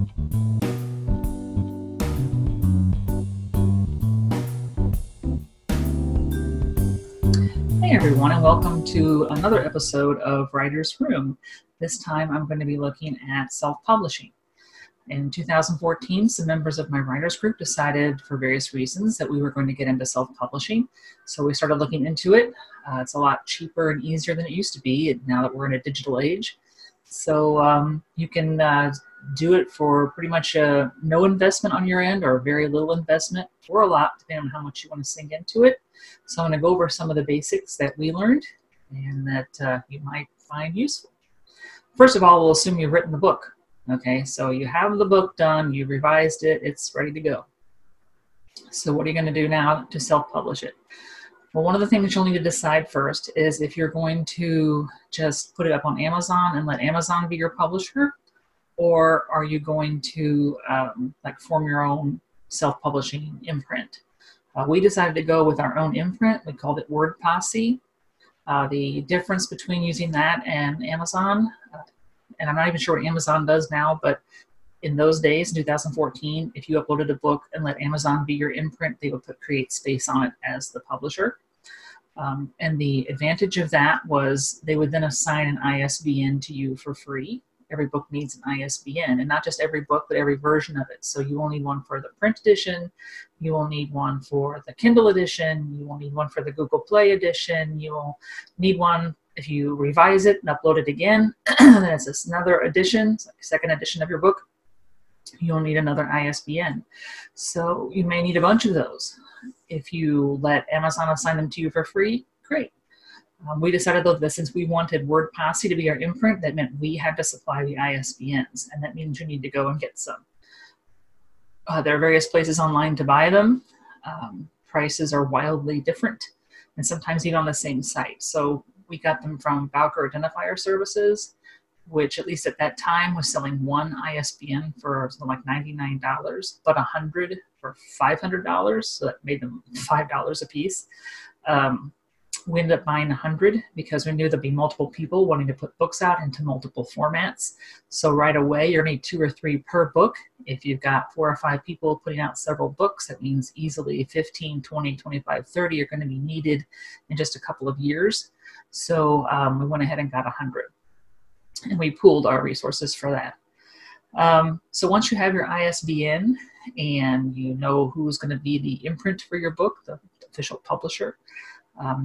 Hey everyone, and welcome to another episode of Writer's Room. This time I'm going to be looking at self-publishing. In 2014, some members of my writers group decided for various reasons that we were going to get into self-publishing. So we started looking into it. It's a lot cheaper and easier than it used to be now that we're in a digital age. So you can do it for pretty much no investment on your end, or very little investment, or a lot, depending on how much you want to sink into it. So I'm going to go over some of the basics that we learned and that you might find useful. First of all, we'll assume you've written the book. Okay, so you have the book done, you revised it, it's ready to go. So what are you going to do now to self-publish it? Well, one of the things you'll need to decide first is if you're going to just put it up on Amazon and let Amazon be your publisher, or are you going to form your own self-publishing imprint? We decided to go with our own imprint. We called it Word Posse. The difference between using that and Amazon, and I'm not even sure what Amazon does now, but in those days, 2014, if you uploaded a book and let Amazon be your imprint, they would put create space on it as the publisher. And the advantage of that was they would then assign an ISBN to you for free. Every book needs an ISBN, and not just every book, but every version of it. So you will need one for the print edition, you will need one for the Kindle edition, you will need one for the Google Play edition, you will need one if you revise it and upload it again, then it's another edition, it's like a second edition of your book. You'll need another ISBN. So you may need a bunch of those. If you let Amazon assign them to you for free, great. We decided though that since we wanted Word Posse to be our imprint, that meant we had to supply the ISBNs, and that means you need to go and get some. There are various places online to buy them. Prices are wildly different, and sometimes even on the same site. So we got them from Bowker Identifier Services, which at least at that time was selling one ISBN for something like $99, but 100 for $500, so that made them $5 a piece. We ended up buying 100 because we knew there'd be multiple people wanting to put books out into multiple formats. So right away, you're going to need 2 or 3 per book. If you've got 4 or 5 people putting out several books, that means easily 15, 20, 25, 30 are going to be needed in just a couple of years. So we went ahead and got 100. And we pooled our resources for that. So once you have your ISBN and you know who's going to be the imprint for your book, the official publisher,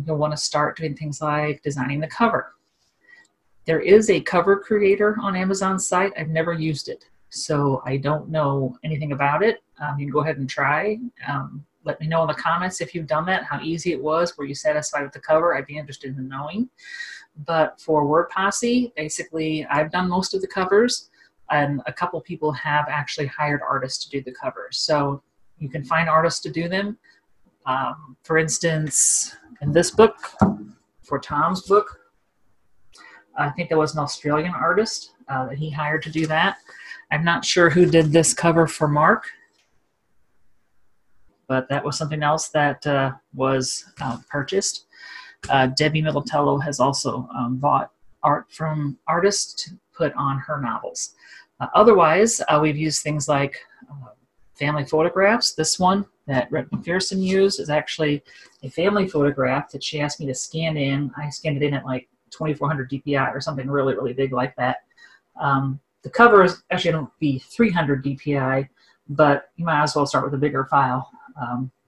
you'll want to start doing things like designing the cover. There is a cover creator on Amazon's site. I've never used it, so I don't know anything about it. You can go ahead and try. Let me know in the comments if you've done that, how easy it was. Were you satisfied with the cover? I'd be interested in knowing. But for Word Posse, basically, I've done most of the covers, and a couple people have actually hired artists to do the covers. So you can find artists to do them. For instance, in this book, for Tom's book, I think there was an Australian artist that he hired to do that. I'm not sure who did this cover for Mark, but that was something else that was purchased. Debbie Militello has also bought art from artists to put on her novels. Otherwise, we've used things like family photographs. This one that Rhett McPherson used is actually a family photograph that she asked me to scan in. I scanned it in at like 2400 DPI or something really, really big like that. The cover is actually going to be 300 DPI, but you might as well start with a bigger file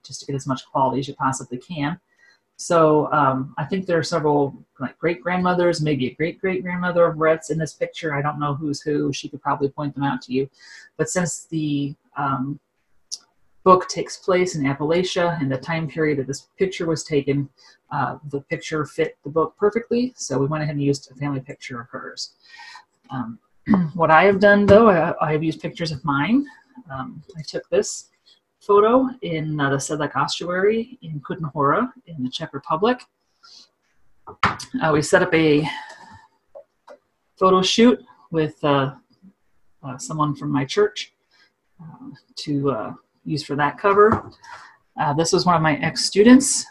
just to get as much quality as you possibly can. So I think there are several like great-grandmothers, maybe a great-great-grandmother of Rhett's in this picture. I don't know who's who. She could probably point them out to you. But since the book takes place in Appalachia and the time period that this picture was taken, the picture fit the book perfectly. So we went ahead and used a family picture of hers. What I have done, though, I have used pictures of mine. I took this photo in the Sedlec Ossuary in Kutná Hora in the Czech Republic. We set up a photo shoot with someone from my church to use for that cover. This was one of my ex-students.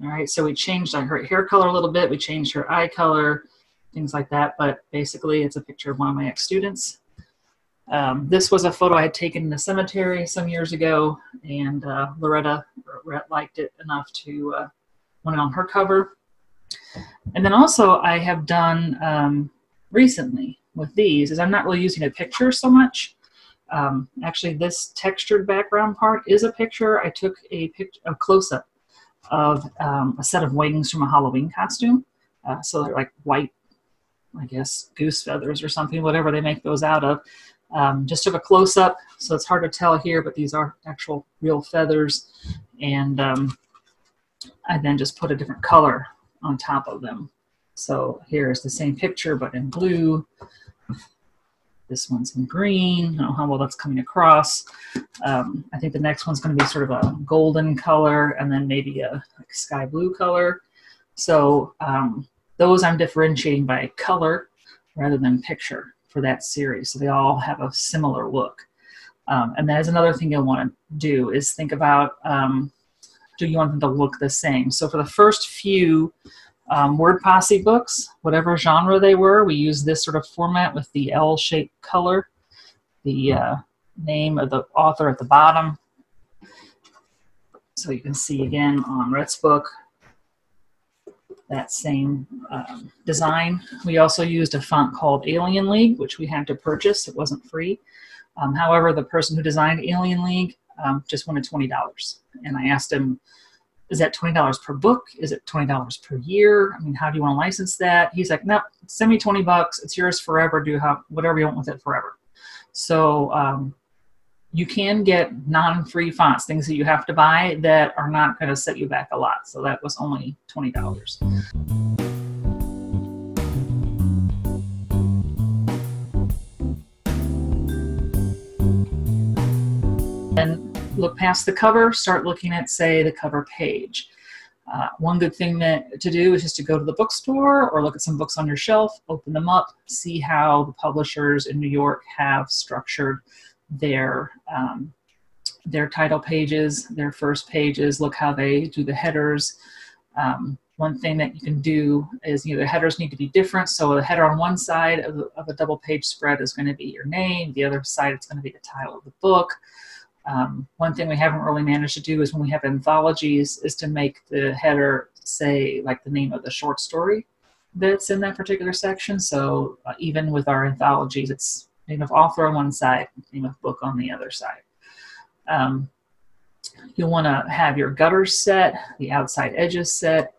All right, so we changed her hair color a little bit. We changed her eye color, things like that. But basically, it's a picture of one of my ex-students. This was a photo I had taken in the cemetery some years ago, and Loretta liked it enough to want it on her cover. And then also I have done recently with these is I'm not really using a picture so much. Actually, this textured background part is a picture. I took a close-up of a set of wings from a Halloween costume. So they're like white, I guess, goose feathers or something, whatever they make those out of. Just took a close-up, so it's hard to tell here, but these are actual real feathers. And I then just put a different color on top of them. So here's the same picture, but in blue. This one's in green. I don't know how well that's coming across. I think the next one's going to be sort of a golden color and then maybe a like sky blue color. So those I'm differentiating by color rather than picture for that series. So they all have a similar look. And that is another thing you'll want to do is think about, do you want them to look the same? So for the first few Word Posse books, whatever genre they were, we used this sort of format with the L-shaped color, the name of the author at the bottom. So you can see again on Rhett's book, that same design. We also used a font called Alien League, which we had to purchase. It wasn't free. However, the person who designed Alien League just wanted $20. And I asked him, is that $20 per book? Is it $20 per year? I mean, how do you want to license that? He's like, no, send me $20. It's yours forever. Do whatever you want with it forever. So you can get non-free fonts, things that you have to buy that are not going to set you back a lot. So that was only $20. Then look past the cover, start looking at, say, the cover page. One good thing to do is just to go to the bookstore or look at some books on your shelf, open them up, see how the publishers in New York have structured their title pages, their first pages, look how they do the headers. One thing that you can do is, the headers need to be different. So the header on one side of a double page spread is going to be your name. The other side, it's going to be the title of the book. One thing we haven't really managed to do is when we have anthologies is to make the header say like the name of the short story that's in that particular section. So even with our anthologies, it's name of author on one side, name of book on the other side. You'll want to have your gutters set, the outside edges set.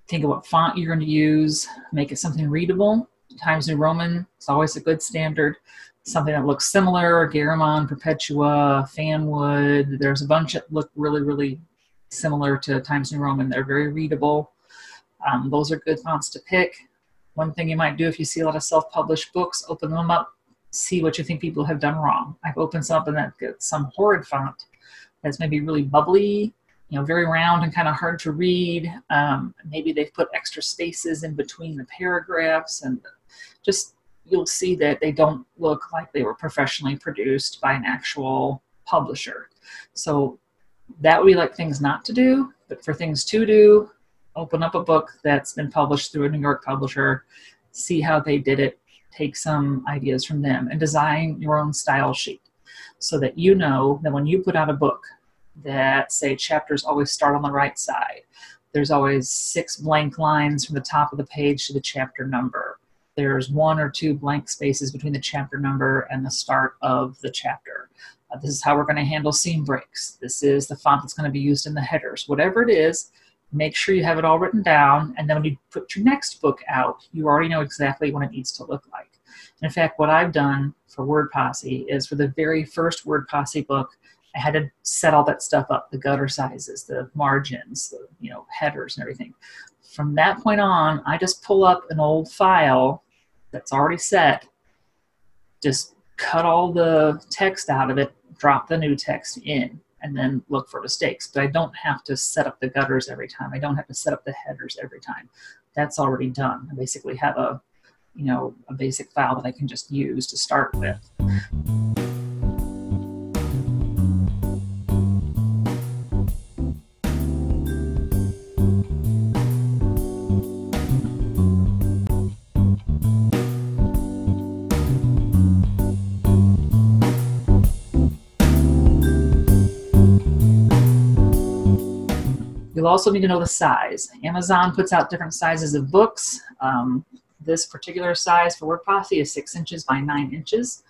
Think of what font you're going to use. Make it something readable. Times New Roman is always a good standard. Something that looks similar, Garamond, Perpetua, Fanwood. There's a bunch that look really, really similar to Times New Roman. They're very readable. Those are good fonts to pick. One thing you might do if you see a lot of self-published books, open them up, see what you think people have done wrong. I've opened something that gets some horrid font that's maybe really bubbly, very round and kind of hard to read. Maybe they've put extra spaces in between the paragraphs, and just you'll see that they don't look like they were professionally produced by an actual publisher. So that would be like things not to do, but for things to do, open up a book that's been published through a New York publisher, see how they did it, take some ideas from them, and design your own style sheet so that you know that when you put out a book that, say, chapters always start on the right side, there's always 6 blank lines from the top of the page to the chapter number. There's 1 or 2 blank spaces between the chapter number and the start of the chapter. This is how we're going to handle seam breaks. This is the font that's going to be used in the headers. Whatever it is, make sure you have it all written down, and then when you put your next book out, you already know exactly what it needs to look like. In fact, what I've done for Word Posse is for the very first Word Posse book, I had to set all that stuff up, the gutter sizes, the margins, the headers and everything. From that point on, I just pull up an old file that's already set, just cut all the text out of it, drop the new text in, and then look for mistakes. But I don't have to set up the gutters every time. I don't have to set up the headers every time. That's already done. I basically have a basic file that I can just use to start with. You'll also need to know the size. Amazon puts out different sizes of books. This particular size for WordPressy is 6 inches by 9 inches.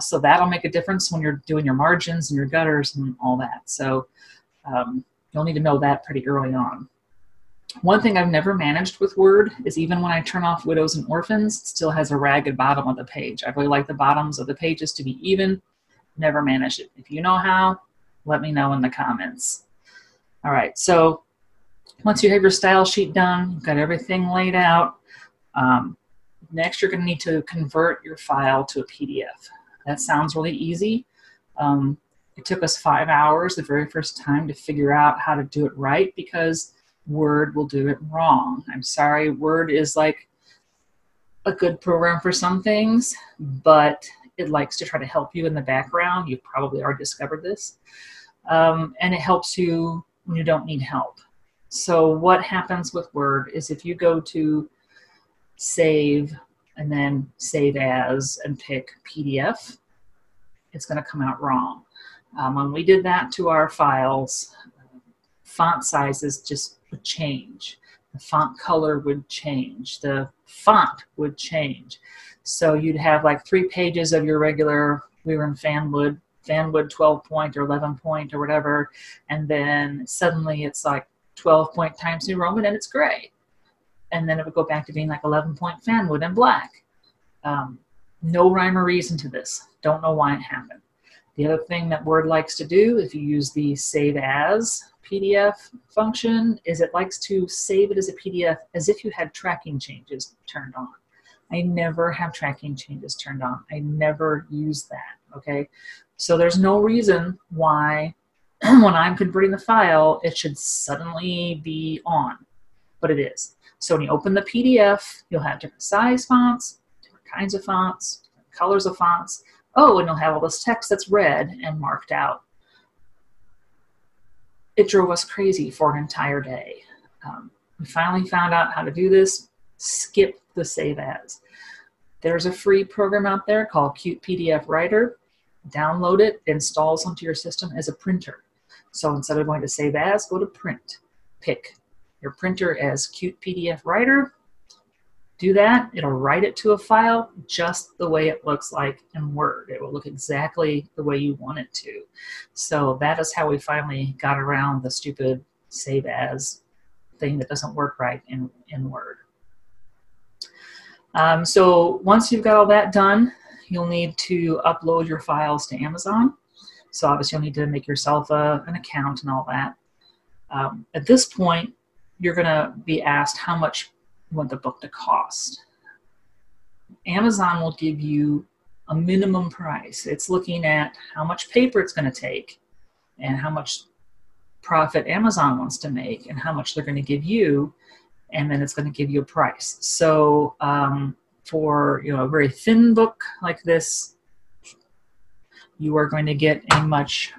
So that'll make a difference when you're doing your margins and your gutters and all that. So you'll need to know that pretty early on. One thing I've never managed with Word is even when I turn off widows and orphans, it still has a ragged bottom of the page. I really like the bottoms of the pages to be even. Never managed it. If you know how, let me know in the comments. All right, so once you have your style sheet done, you've got everything laid out, next you're going to need to convert your file to a PDF. That sounds really easy. It took us 5 hours the very first time to figure out how to do it right because Word will do it wrong. I'm sorry, Word is like a good program for some things, but it likes to try to help you in the background. You've probably already discovered this. And it helps you when you don't need help. So what happens with Word is if you go to Save and then Save As and pick PDF, it's going to come out wrong. When we did that to our files, font sizes just would change. The font color would change. The font would change. So you'd have like 3 pages of your regular, we were in Fanwood 12 point or 11 point or whatever, and then suddenly it's like 12 point Times New Roman and it's gray. And then it would go back to being like 11 point Fanwood and black. No rhyme or reason to this. Don't know why it happened. The other thing that Word likes to do, if you use the Save As PDF function, is it likes to save it as a PDF as if you had tracking changes turned on. I never have tracking changes turned on. I never use that, okay? So there's no reason why when I'm converting the file, it should suddenly be on, but it is. So when you open the PDF, you'll have different size fonts, different kinds of fonts, different colors of fonts. Oh, and you'll have all this text that's red and marked out. It drove us crazy for an entire day. We finally found out how to do this. Skip the Save As. There's a free program out there called Cute PDF Writer. Download it, it installs onto your system as a printer. So instead of going to Save As, go to Print. Pick your printer as Cute PDF Writer. Do that, it'll write it to a file just the way it looks like in Word. It will look exactly the way you want it to. So that is how we finally got around the stupid Save As thing that doesn't work right in Word. So once you've got all that done, you'll need to upload your files to Amazon. So obviously you'll need to make yourself an account and all that. At this point, you're going to be asked how much you want the book to cost. Amazon will give you a minimum price. It's looking at how much paper it's going to take and how much profit Amazon wants to make and how much they're going to give you, and then it's going to give you a price. So for a very thin book like this, you are going to get a much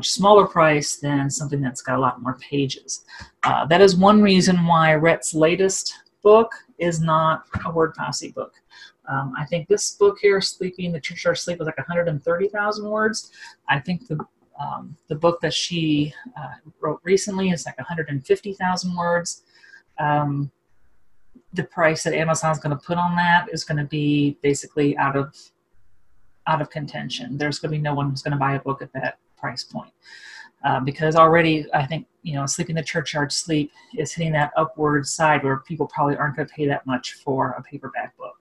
smaller price than something that's got a lot more pages. That is one reason why Rhett's latest book is not a WordPressy book. I think this book here, Sleeping the Church Sleep, was like 130,000 words. I think the book that she wrote recently is like 150,000 words. The price that Amazon's going to put on that is going to be basically out of contention. There's going to be no one who's going to buy a book at that price point. Because already, I think, Sleeping the Churchyard Sleep is hitting that upward side where people probably aren't going to pay that much for a paperback book.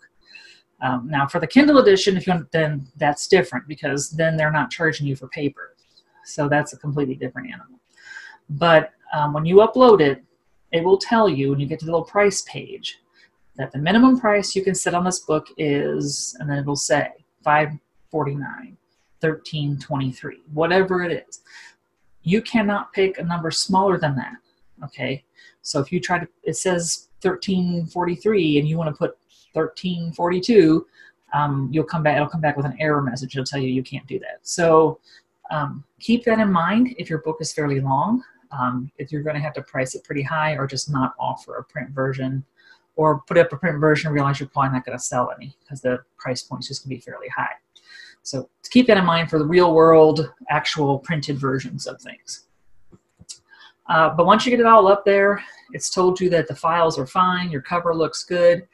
Now, for the Kindle edition, then that's different because then they're not charging you for paper. So that's a completely different animal. But when you upload it, it will tell you when you get to the little price page that the minimum price you can set on this book is, and then it will say $5.49, $13.23, whatever it is. You cannot pick a number smaller than that, okay? So if you try to, it says $13.43 and you want to put $13.42, it'll come back with an error message. It'll tell you you can't do that. So keep that in mind if your book is fairly long. If you're going to have to price it pretty high or just not offer a print version, or put up a print version and realize you're probably not going to sell any because the price point is just going to be fairly high. So keep that in mind for the real world, actual printed versions of things. But once you get it all up there, it's told you that the files are fine, your cover looks good.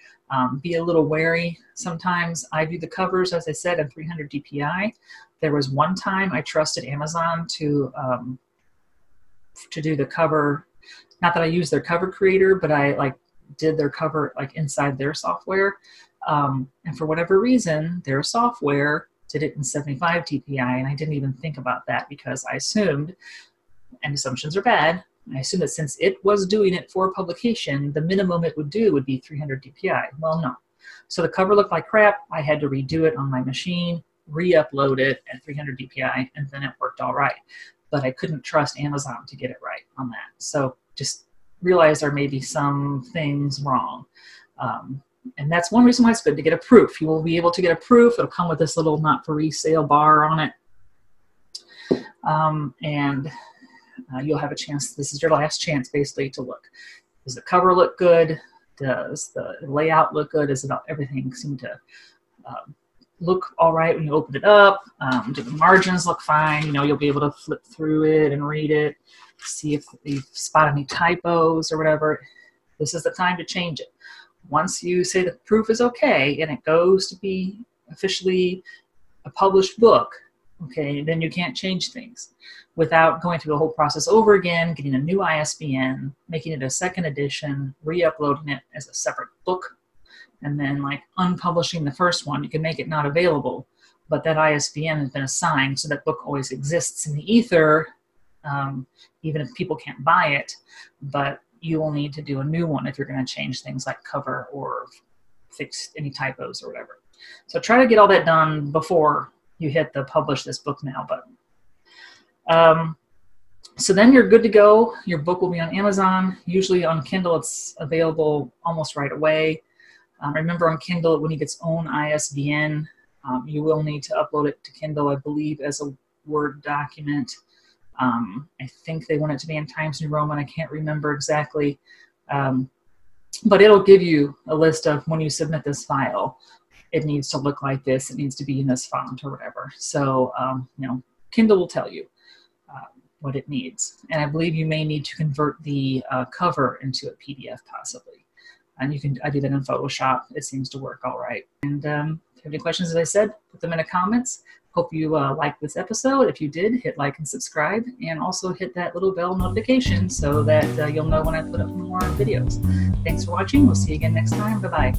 Be a little wary. Sometimes I do the covers, as I said, at 300 dpi. There was one time I trusted Amazon to do the cover. Not that I use their cover creator, but I did their cover inside their software. And for whatever reason, their software did it in 75 dpi, and I didn't even think about that because I assumed, and assumptions are bad, I assumed that since it was doing it for publication, the minimum it would do would be 300 dpi. Well, no. So the cover looked like crap. I had to redo it on my machine, re-upload it at 300 dpi, and then it worked all right. But I couldn't trust Amazon to get it right on that. So just realize there may be some things wrong. And that's one reason why it's good to get a proof. You will be able to get a proof. It'll come with this little not for resale bar on it. You'll have a chance. This is your last chance, basically, to look. Does the cover look good? Does the layout look good? Does everything seem to look all right when you open it up? Do the margins look fine? You know, you'll be able to flip through it and read it, see if you spot any typos or whatever. This is the time to change it. Once you say the proof is okay and it goes to be officially a published book, okay, then you can't change things without going through the whole process over again, getting a new ISBN, making it a second edition, re-uploading it as a separate book, and then unpublishing the first one. You can make it not available, but that ISBN has been assigned, so that book always exists in the ether, even if people can't buy it. But you will need to do a new one if you're going to change things like cover or fix any typos or whatever. So try to get all that done before you hit the publish this book now button. So then you're good to go. Your book will be on Amazon. Usually on Kindle it's available almost right away. Remember, on Kindle, when you get its own ISBN, you will need to upload it to Kindle, I believe, as a Word document. I think they want it to be in Times New Roman. I can't remember exactly. But it'll give you a list of when you submit this file, it needs to look like this. It needs to be in this font or whatever. So, Kindle will tell you what it needs. And I believe you may need to convert the cover into a PDF possibly. And I do that in Photoshop. It seems to work all right. And if you have any questions, as I said, put them in the comments. Hope you liked this episode. If you did, hit like and subscribe, and also hit that little bell notification so that you'll know when I put up more videos. Thanks for watching. We'll see you again next time. Bye-bye.